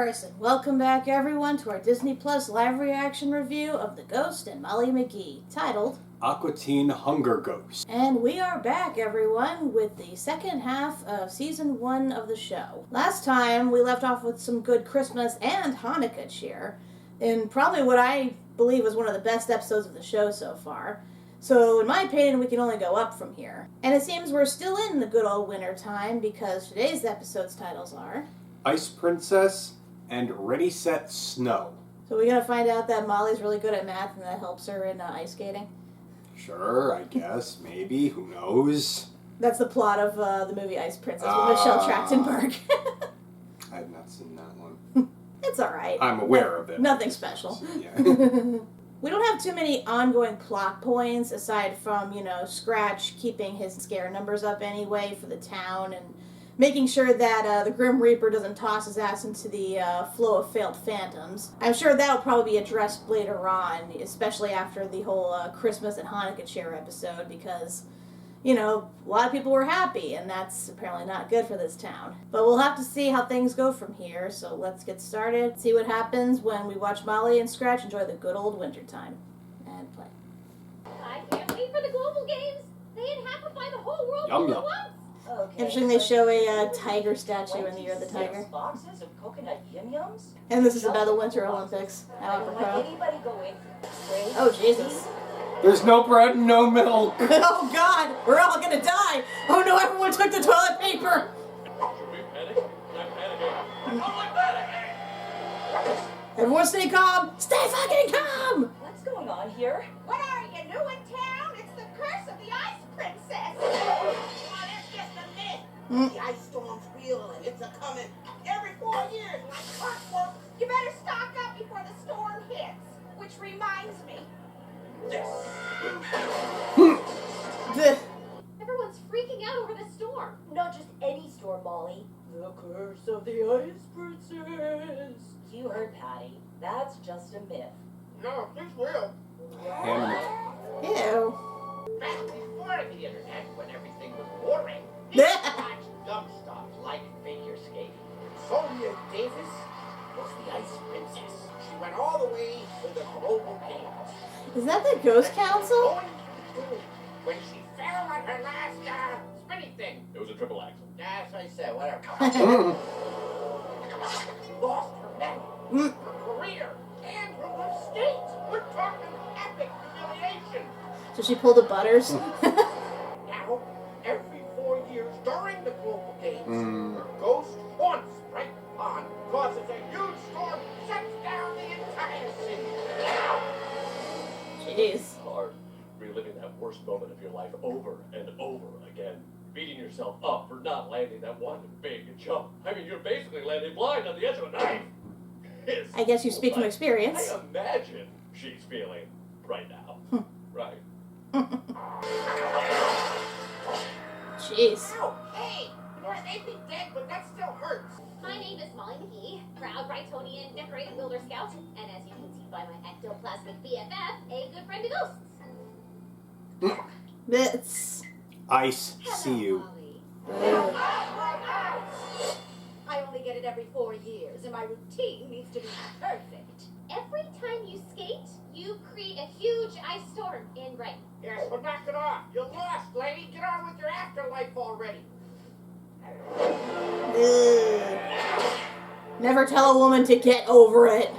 Stein-Torres, and welcome back everyone to our Disney Plus live reaction review of the Ghost and Molly McGee, titled Aqua Teen Hunger Ghost. And we are back, everyone, with the second half of Season 1 of the show. Last time, we left off with some good Christmas and Hanukkah cheer, in probably what I believe was one of the best episodes of the show so far. So, in my opinion, we can only go up from here. And it seems we're still in the good old winter time, because today's episode's titles are Ice Princess and Ready, Set, Snow. So we're going to find out that Molly's really good at math and that helps her in ice skating? Sure, I guess, maybe, who knows? That's the plot of the movie Ice Princess with Michelle Trachtenberg. I have not seen that one. It's alright. I'm aware of it. Nothing special. Yeah. We don't have too many ongoing plot points aside from, Scratch keeping his scare numbers up anyway for the town and making sure that the Grim Reaper doesn't toss his ass into the flow of failed phantoms. I'm sure that'll probably be addressed later on, especially after the whole Christmas and Hanukkah cheer episode, because, a lot of people were happy, and that's apparently not good for this town. But we'll have to see how things go from here, so let's get started, see what happens when we watch Molly and Scratch enjoy the good old winter time. And play. I can't wait for the global games! They inhabify the whole world Yum, all yum. at once! Okay, Interesting they show a tiger statue in the Year of the 26 Tiger. boxes of coconut yum-yums? And this is about the Winter Olympics. Let anybody go in. Oh, Jesus. There's no bread and no milk. Oh, God! We're all gonna die! Oh, no, everyone took the toilet paper! Should we panic? I'm panicking. I'm totally panicking! Everyone stay calm! Stay fucking calm! What's going on here? What are you, new in town? It's the curse of the Ice Princess! Oh, that's just a myth! The ice storm's real and it's a-coming every 4 years like clockwork. You better stock up before the storm hits. Which reminds me, everyone's freaking out over the storm. Not just any storm, Molly. The curse of the Ice Princess. You heard Patty. That's just a myth. No, it's real. Ew. Back before the internet, when everything was boring, people watched dumb stuff like figure skating. Sonia Davis was the Ice Princess. She went all the way to the global games. Is that the Ghost Council? Going through when she fell on her last spinning thing. It was a triple axel. As I said, whatever. Lost her men, her career, and her love state. We're talking epic humiliation. So she pulled the butters? Now, every 4 years during the global games, her ghost haunts Bright Pond, causes a huge storm, shuts down the entire city. Jeez. Hard. Reliving that worst moment of your life over and over again. Beating yourself up for not landing that one big jump. I mean, you're basically landing blind on the edge of a knife. It's I guess you speak from like- experience. I imagine she's feeling right now. Right. Jeez. Ow! Hey! You're maybe dead, but that still hurts. My name is Molly McGee, proud Brightonian decorated Wilder Scout, and as you can see by my ectoplasmic BFF, a good friend to ghosts. Bits. Ice, see you. Molly. I only get it every 4 years, and my routine needs to be perfect. Every time you skate, you create a huge ice storm in Brighton. Yes, well, knock it off. You're lost, lady. Get on with your afterlife already. Ugh. Never tell a woman to get over it.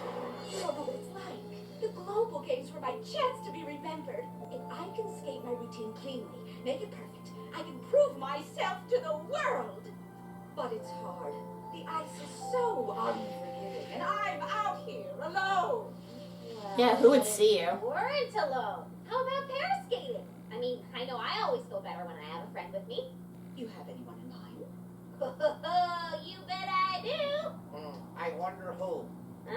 You don't know what it's like. The global games were my chance to be remembered. If I can skate my routine cleanly, make it perfect, I can prove myself to the world. But it's hard. The ice is so unforgiving, and I'm out here alone. Yeah, who would see you? Weren't alone. How about pair skating? I mean, I know I always feel better when I have a friend with me. You have anyone in mind? You bet I do. I wonder who.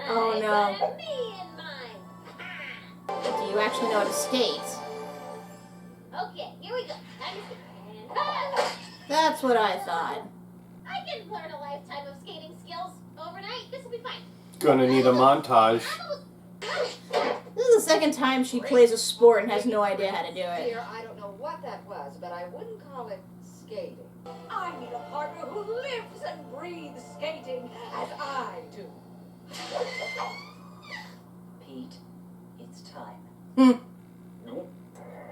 Oh, no. I got a me in mind. Do you actually know how to skate? Okay, here we go. Time to skate. And ho! That's what I thought. I can learn a lifetime of skating skills overnight. This will be fine. Gonna need a montage. This is the second time she plays a sport and has no idea how to do it. Dear, I don't know what that was, but I wouldn't call it skating. I need a partner who lives and breathes skating as I do. Pete, it's time.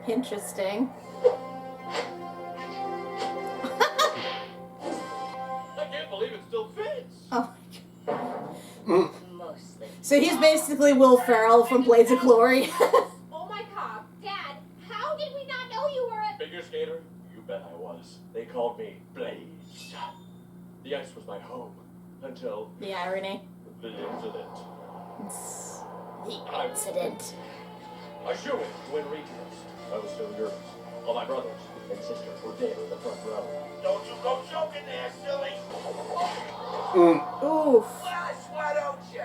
Interesting. I can't believe it still fits. Oh. Mostly. So he's basically Will Ferrell from Blades of Glory. Oh my god, Dad, how did we not know you were a... Figure skater? You bet I was. They called me Blaze. The ice was my home until The irony. the incident. The incident. I sure went to win regionals. I was so nervous. All my brothers and sisters were dead in the front row. Don't you go joking there, silly. Oof. Flash, why don't you?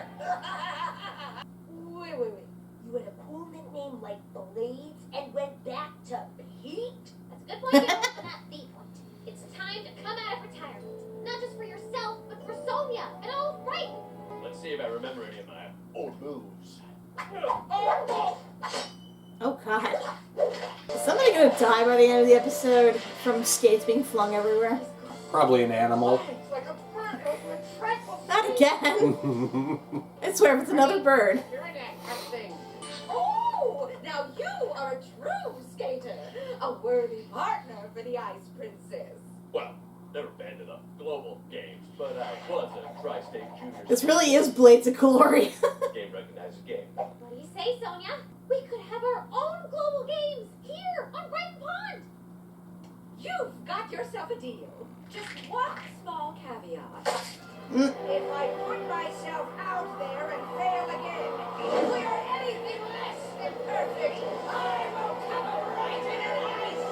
Wait. You had a cool nickname like Blades and went back to Pete? That's a good point, but not the point. It's time to come out of retirement. Not just for yourself, but for Sonia and all right. Let's see if I remember any of my old moves. Oh god. Is somebody gonna die by the end of the episode from skates being flung everywhere? Probably an animal. It's like a bird over a dreadful Not again. I swear if it's another bird. You're in that thing. Oh, now you are a true skater. A worthy partner for the Ice Princess. Well, never been to the global games, but I was a tri-state junior. This really is Blades of Glory. Game recognizes game. What do you say, Sonia? We could have our own global games here on Brighton Pond. You've got yourself a deal. Just one small caveat. If I put myself out there and fail again, if we are anything less than perfect, I will come right in an ice.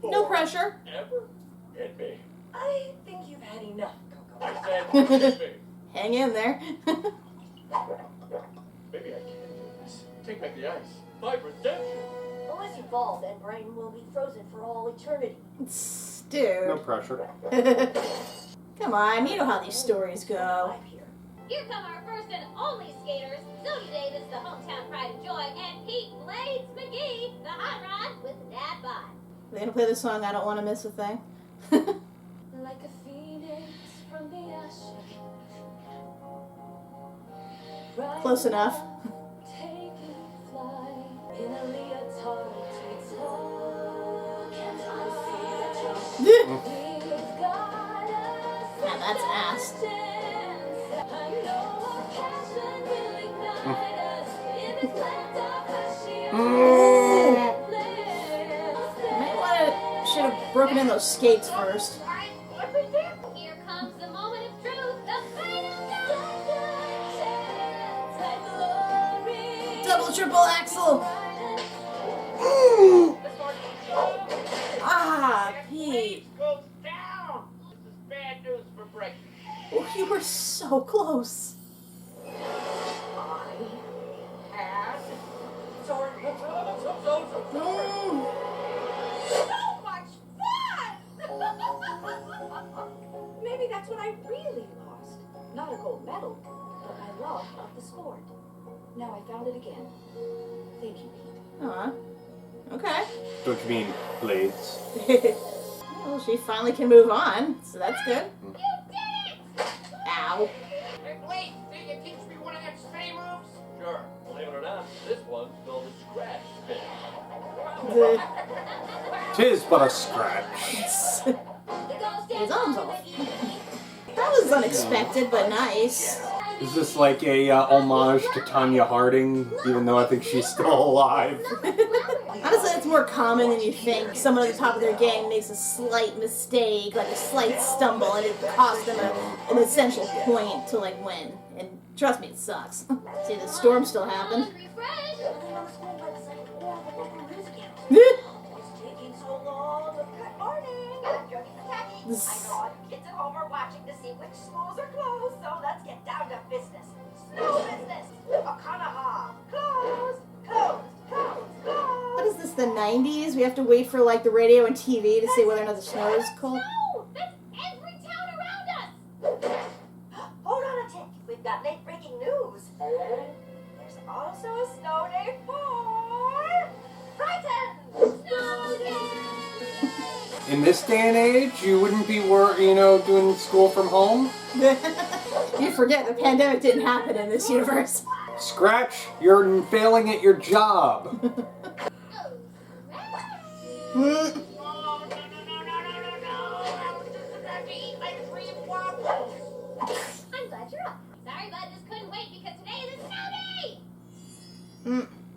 No pressure. Ever hit me. I think you've had enough, Coco. I said hit me. Hang in there. Maybe I can do this. Take back the ice. My redemption. Unless you fall, then Brighton will be frozen for all eternity. No Dude. pressure. Come on, you know how these stories go. Live here. Here come our first and only skaters, Sonia Davis, the hometown pride and joy, and Pete Blades McGee, the hot rod with the dad bod. They're gonna play the song I Don't Want to Miss a Thing. Like a phoenix from the ashes. Close enough. Taking flight in a leotard takes Man, that's ass. Should have broken in those skates first. Here comes the moment of truth, the final countdown. Double, triple axle. Ah, Pete. Goes down. This is bad news for Brighton. Oh, you were so close. I had sorry. Mm. So much fun! Maybe that's what I really lost. Not a gold medal, but my love of the sport. Now I found it again. Thank you, Pete. Aw. Okay. Don't you mean blades? Well, she finally can move on, so that's good. You did it! Ow. Hey, Blade, did you teach me one of them spinning moves? Sure. Believe it or not, this one's called a scratch spin. The- Tis but a scratch. His arms off. That was unexpected, but nice. Is this like a homage to Tanya Harding, even though I think she's still alive? Honestly, it's more common than you think. Someone at the top of their game makes a slight mistake, like a slight stumble, and it costs them an essential point to like win. And trust me, it sucks. See, the storm still happened. Hungry friend. It's taking so long. Good morning. I'm joking the Patty. I know all the kids at home are watching to see which schools are closed, so let's get down to business. Snow business. Akanaha. Closed. Closed. Closed. Closed. What is this, the 90s? We have to wait for like the radio and TV to see whether or not the snow is cold. No! That's every town around us! Hold on a tick. We've got late breaking news. There's also a snow day for Brighton. Snow day! In this day and age, you wouldn't be doing school from home. You forget the pandemic didn't happen in this universe. Scratch, you're failing at your job. I'm glad you're up. Sorry, bud, just couldn't wait because today is a snow day!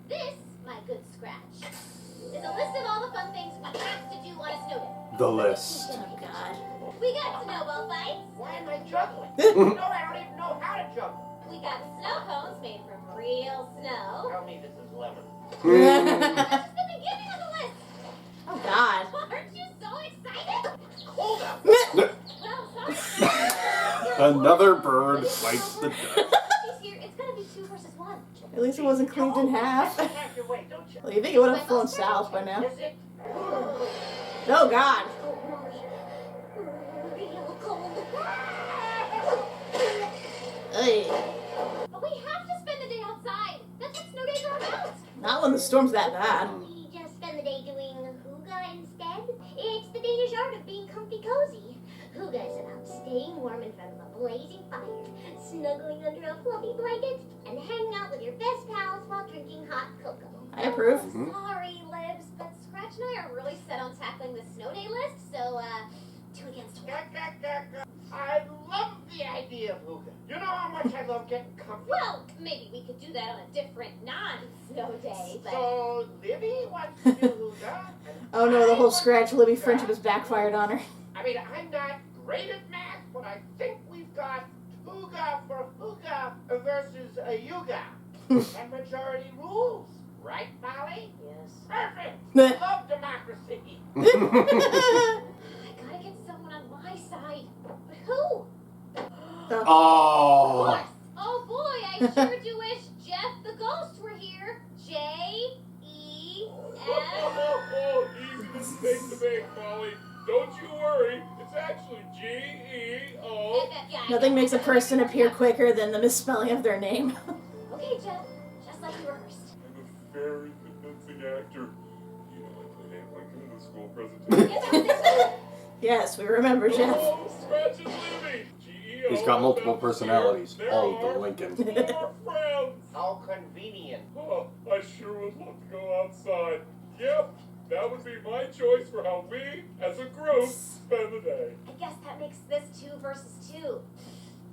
This, my good Scratch, is a list of all the fun things we have to do on a snow day. The list. Oh, God. We got snowball fights. Why am I juggling? No, I don't even know how to juggle. We got snow cones made from real snow. Tell me this is lemon. That's just the beginning of the list. Oh, God. Aren't you so excited? Hold up. Well, sorry. Another bird bites the dust. This year, it's gonna be 2 versus 1. At least it wasn't cleaved in half. You have your way, don't you? Well, you think it would have flown south by now. Is it? Oh, God. Real cold. Hey. But we have to spend the day outside. That's what snow days are about. Not when the storm's that bad. We just spend the day doing Hooga instead. It's the Danish art of being comfy cozy. Hooga is about staying warm in front of a blazing fire, snuggling under a fluffy blanket, and hanging out with your best pals while drinking hot cocoa. I approve. Sorry, Libs, but Scratch and I are really set on tackling the snow day list, so, 2 against 1. I love the idea of Hooga. You know how much I love getting comfy. Well, maybe we could do that on a different non-snow day, but... So, Libby wants to do Hooga. Oh, no, the whole Scratch-Libby friendship has backfired on her. I mean, I'm not great at math, but I think we've got Hooga for Hooga versus a Yuga. And majority rules. Right, Molly? Yes. Perfect! Love democracy. I gotta get someone on my side. But who? Oh. Oh boy, I sure do wish Jeff the Ghost were here. J-E-F. Easy mistake to make, Molly. Don't you worry. It's actually G-E-O. Nothing makes a person appear quicker than the misspelling of their name. Okay, Jeff. Just like you rehearsed. I'm a very convincing actor. You know, I played Abe Lincoln in the school presentation. Yes, we remember, Jeff. Oh, Scratch and Libby. G-E-O. He's got multiple personalities, There all of are them Lincoln. 4 friends. How convenient. Oh, I sure would love to go outside. Yep, that would be my choice for how we, as a group, spend the day. I guess that makes this 2 versus 2.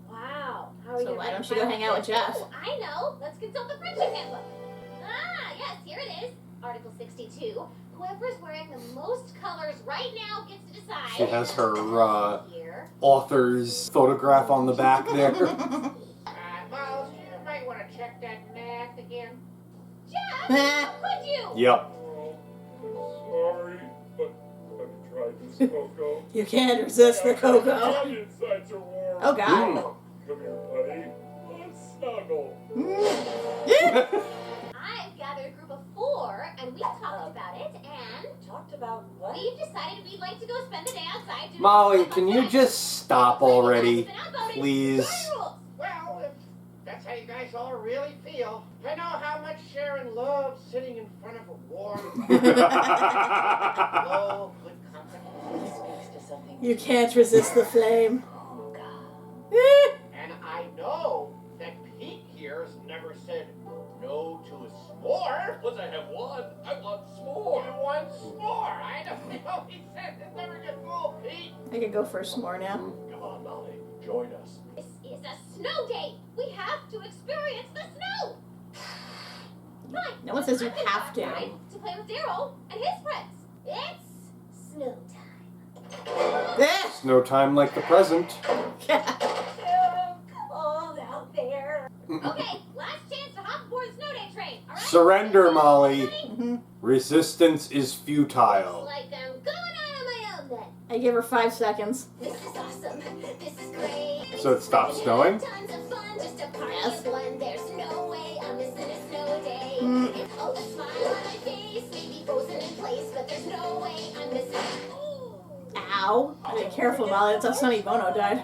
Wow. How are So you why don't you go hang out with Jeff? Oh, I know. Let's consult the friendship handbook. Ah, yes, here it is. Article 62. Whoever's wearing the most colors right now gets to decide. She has her Here. author's photograph on the back there. Miles, you might want to check that math again. Jeff, how could you? Yep. Oh, I'm sorry, but have you tried this cocoa? You can't resist the cocoa. My insides are warm. Oh, God. Come here, buddy. Let's snuggle. I've gathered a group of 4, and we've talked about it, and Talked about what? we've decided we'd like to go spend the day outside doing Molly, some can fun you things. just stop already? Please. Well, if that's how you guys all really feel, I know how much Sharon loves sitting in front of a warm, low, good company. This speaks to something. You can't resist the flame. Oh, God. And I know that Pete here has never said no to a s'more. Once I have one, I want You s'more. want s'more? I know he said it never get full, Pete. I could go for a s'more now. Come on, Molly. Join us. This is a snow day. We have to experience the snow. Fine. No one says you I'm gonna have go to. outside to play with Daryl and his friends. It's snow time. Eh. No time like the present. So cold out there. Okay, last chance to hop aboard the snow day train. All right? Surrender, Molly. Mhm. Resistance is Looks futile. like I'm going out on my own then. I give her 5 seconds. This is awesome. This is great. So it stopped snowing? Tons of fun, just a party Yes. of one. There's no way I'm missing a snow day. Mm. Oh, a smile on my face, maybe frozen in place, but there's no way I'm missing. Ooh. Ow. Be careful, Molly. That's how Sonny Bono died.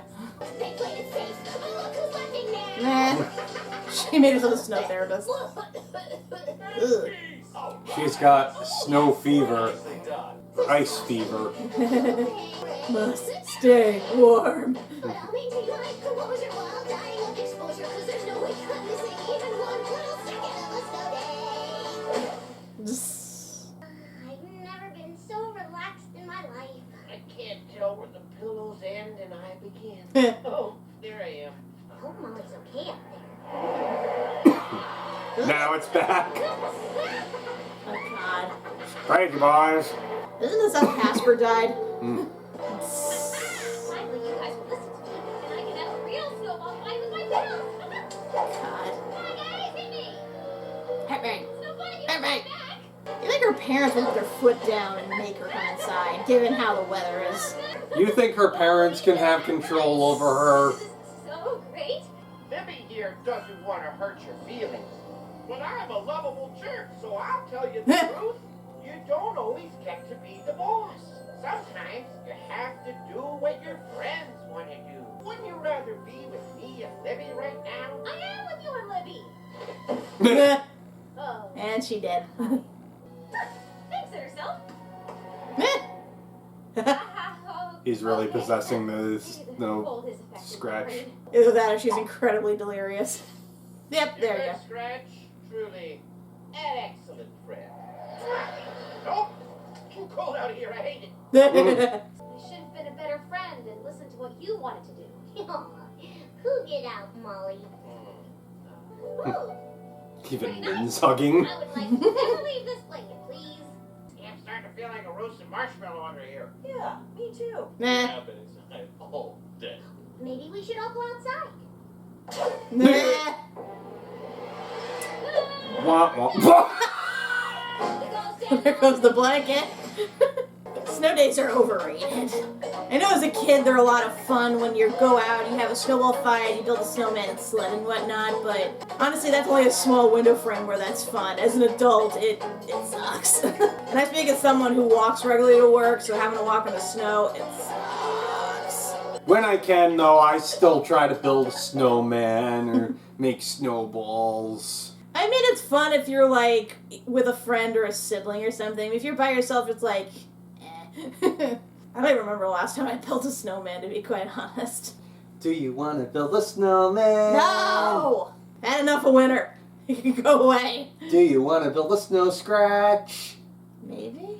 They played it safe. Oh, look who's laughing now. Nah. She made herself a snow therapist. Ugh. She's got snow fever, or ice fever. Must stay warm. I'll maintain my composure while dying of exposure, because there's no way I'm missing even one little second of a snow day. I've never been so relaxed in my life. I can't tell where the pillows end and I begin. Oh, there I am. I hope Molly's okay up there. Now it's back. Oh God. Thank you, boys. Isn't this how Casper died? Finally, you guys will listen to me, and I can have a real snowball fight with my pillows. God. Hi guys, hit me. Hey, hey. So funny Hey, you're hey. back. You think her parents would put their foot down and make her come inside, given how the weather is? You think her parents can have control over her? This is so great. Libby here doesn't want to hurt your feelings. But I'm a lovable jerk, so I'll tell you the truth. You don't always get to be the boss. Sometimes you have to do what your friends want to do. Wouldn't you rather be with me and Libby right now? I am with you and Libby. Oh. And she did. Thanks, herself. He's really possessing the snow scratch. Either that or she's incredibly delirious. Yep, there you You're go. Scratch, truly an excellent friend. Nope, too cold out here. I hate it. I should have been a better friend and listened to what you wanted to do. Who get out, Molly? Ooh, Even pretty Min's nice. hugging. I would like to never leave this blanket, please. I'm starting to feel like a roasted marshmallow under here. Yeah, me too. Nah. I've been inside all day. Maybe we should all go outside. Nah. Wah, wah. There goes the blanket. Snow days are overrated. I know as a kid they're a lot of fun when you go out, you have a snowball fight, you build a snowman and sled and whatnot, but honestly that's only a small window frame where that's fun. As an adult, it sucks. And I speak as someone who walks regularly to work, so having to walk in the snow, it sucks. When I can, though, I still try to build a snowman or make snowballs. I mean, it's fun if you're, like, with a friend or a sibling or something. If you're by yourself, it's like, eh. I don't even remember the last time I built a snowman, to be quite honest. Do you want to build a snowman? No! Had enough of winter. You can go away. Do you want to build a snow scratch? Maybe?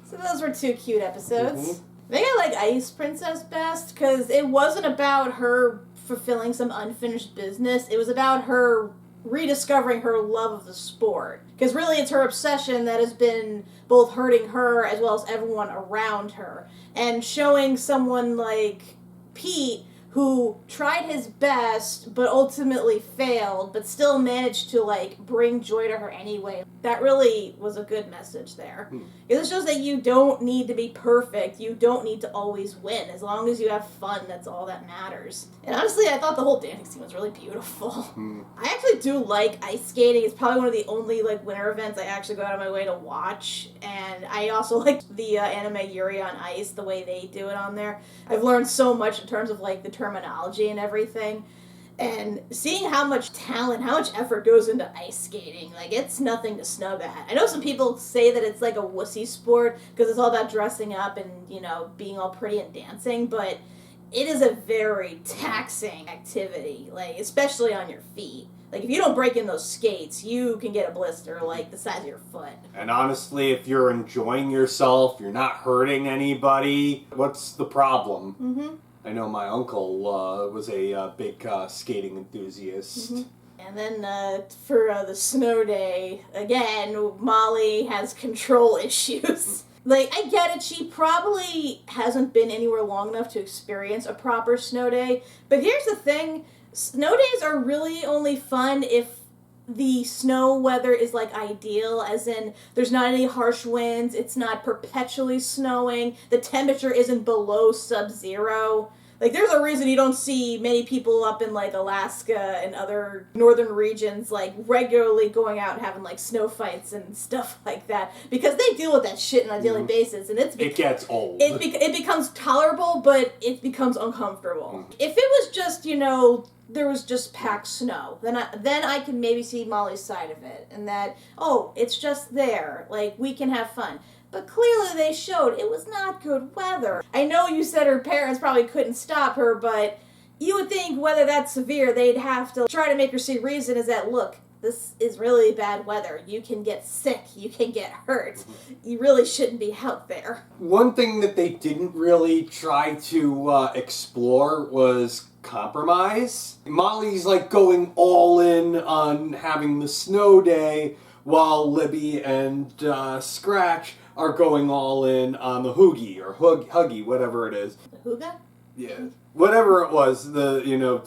So those were 2 cute episodes. I think I like Ice Princess best, because it wasn't about her fulfilling some unfinished business. It was about her rediscovering her love of the sport. Because really it's her obsession that has been both hurting her as well as everyone around her. And showing someone like Pete, who tried his best but ultimately failed, but still managed to, like, bring joy to her anyway. That really was a good message there. Because it shows that you don't need to be perfect. You don't need to always win. As long as you have fun, that's all that matters. And honestly, I thought the whole dancing scene was really beautiful. I actually do like ice skating. It's probably one of the only, like, winter events I actually go out of my way to watch. And I also like the anime Yuri on Ice, the way they do it on there. I've learned so much in terms of, like, the terminology and everything. And seeing how much talent, how much effort goes into ice skating, like, it's nothing to snub at. I know some people say that it's like a wussy sport because it's all about dressing up and, you know, being all pretty and dancing, but it is a very taxing activity, like, especially on your feet. Like, if you don't break in those skates, you can get a blister, like, the size of your foot. And honestly, if you're enjoying yourself, you're not hurting anybody, what's the problem? Mm-hmm. I know my uncle was a big skating enthusiast. Mm-hmm. And then for the snow day, again, Molly has control issues. Like, I get it, she probably hasn't been anywhere long enough to experience a proper snow day, but here's the thing, snow days are really only fun if the snow weather is, like, ideal, as in there's not any harsh winds, it's not perpetually snowing, the temperature isn't below sub-zero. Like, there's a reason you don't see many people up in, like, Alaska and other northern regions, like, regularly going out and having, like, snow fights and stuff like that. Because they deal with that shit on a daily basis, and it gets old. It becomes tolerable, but it becomes uncomfortable. If it was just, you know, there was just packed snow. Then I can maybe see Molly's side of it, and that, oh, it's just there, like, we can have fun. But clearly they showed it was not good weather. I know you said her parents probably couldn't stop her, but you would think whether that's severe, they'd have to try to make her see reason is that, look, this is really bad weather. You can get sick. You can get hurt. You really shouldn't be out there. One thing that they didn't really try to explore was compromise. Molly's like going all in on having the snow day, while Libby and Scratch are going all in on the Hoogie or Huggy, whatever it is. The Hooga? Yeah. Whatever it was,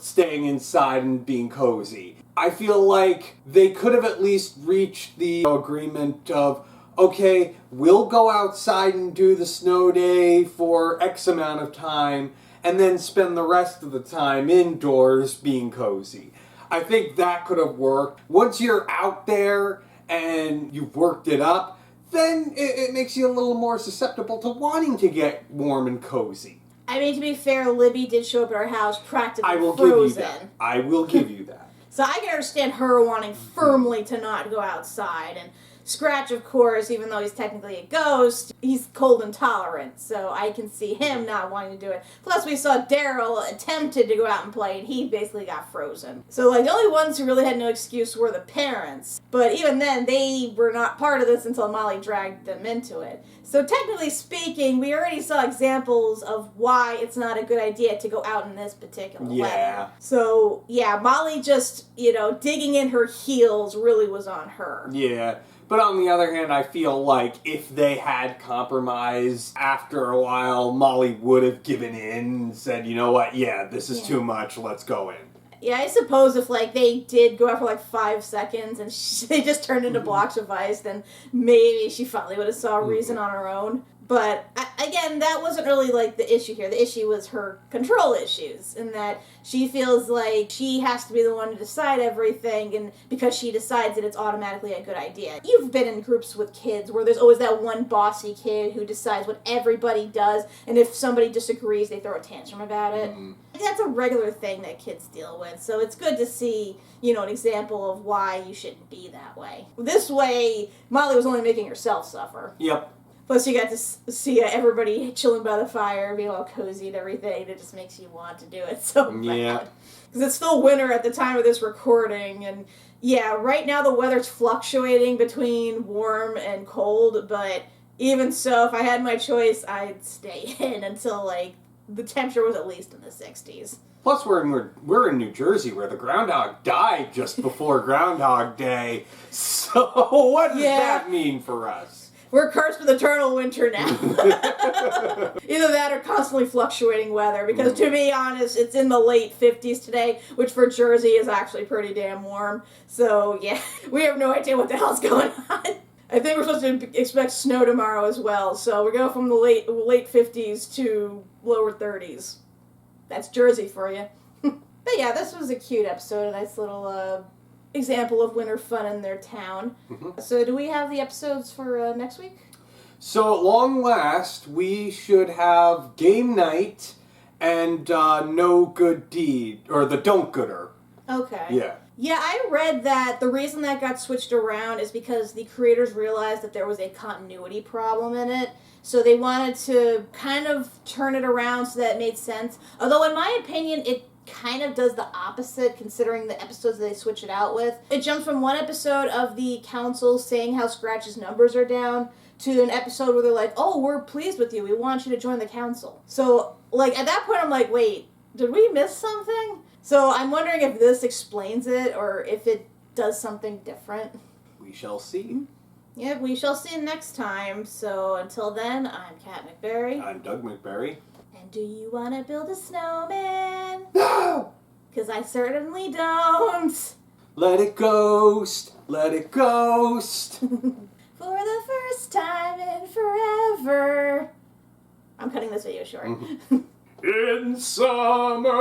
staying inside and being cozy. I feel like they could have at least reached the agreement of, okay, we'll go outside and do the snow day for X amount of time, and then spend the rest of the time indoors being cozy. I think that could have worked. Once you're out there and you've worked it up, then it makes you a little more susceptible to wanting to get warm and cozy. I mean, to be fair, Libby did show up at our house practically I will frozen. give you that. I will give you that. So I can understand her wanting firmly to not go outside. And Scratch, of course, even though he's technically a ghost, he's cold intolerant. So I can see him not wanting to do it. Plus, we saw Daryl attempted to go out and play, and he basically got frozen. So, like, the only ones who really had no excuse were the parents. But even then, they were not part of this until Molly dragged them into it. So technically speaking, we already saw examples of why it's not a good idea to go out in this particular way. So, yeah, Molly just, digging in her heels really was on her. Yeah. But on the other hand, I feel like if they had compromised after a while, Molly would have given in and said, you know what, this is too much, let's go in. Yeah, I suppose if, they did go out for, 5 seconds and they just turned into blocks of ice, then maybe she finally would have saw a reason on her own. But, again, that wasn't really, the issue here. The issue was her control issues, in that she feels like she has to be the one to decide everything, and because she decides it, it's automatically a good idea. You've been in groups with kids where there's always that one bossy kid who decides what everybody does, and if somebody disagrees, they throw a tantrum about it. That's a regular thing that kids deal with, so it's good to see, an example of why you shouldn't be that way. This way, Molly was only making herself suffer. Yep. Plus, you got to see everybody chilling by the fire, being all cozy and everything. It just makes you want to do it so bad. Yeah. Because it's still winter at the time of this recording, and right now the weather's fluctuating between warm and cold, but even so, if I had my choice, I'd stay in until, the temperature was at least in the 60s. Plus, we're in New Jersey, where the groundhog died just before Groundhog Day. So what does that mean for us? We're cursed with eternal winter now. Either that or constantly fluctuating weather, because to be honest, it's in the late 50s today, which for Jersey is actually pretty damn warm. So, we have no idea what the hell's going on. I think we're supposed to expect snow tomorrow as well, so we go from the late 50s to lower 30s. That's Jersey for you. But yeah, this was a cute episode, a nice little example of winter fun in their town. So do we have the episodes for next week? So at long last, we should have Game Night and No Good Deed, or the Don't Gooder. Okay. Yeah. Yeah, I read that the reason that got switched around is because the creators realized that there was a continuity problem in it. So they wanted to kind of turn it around so that it made sense. Although in my opinion, it kind of does the opposite, considering the episodes that they switch it out with. It jumps from one episode of the council saying how Scratch's numbers are down to an episode where they're like, oh, we're pleased with you, we want you to join the council. So, at that point I'm like, wait, did we miss something? So I'm wondering if this explains it, or if it does something different. We shall see. Yeah, we shall see next time. So until then, I'm Kat MacBerrie. I'm Doug MacBerrie. And do you want to build a snowman? No! Because I certainly don't. Let it ghost. Let it ghost. For the first time in forever. I'm cutting this video short. In summer.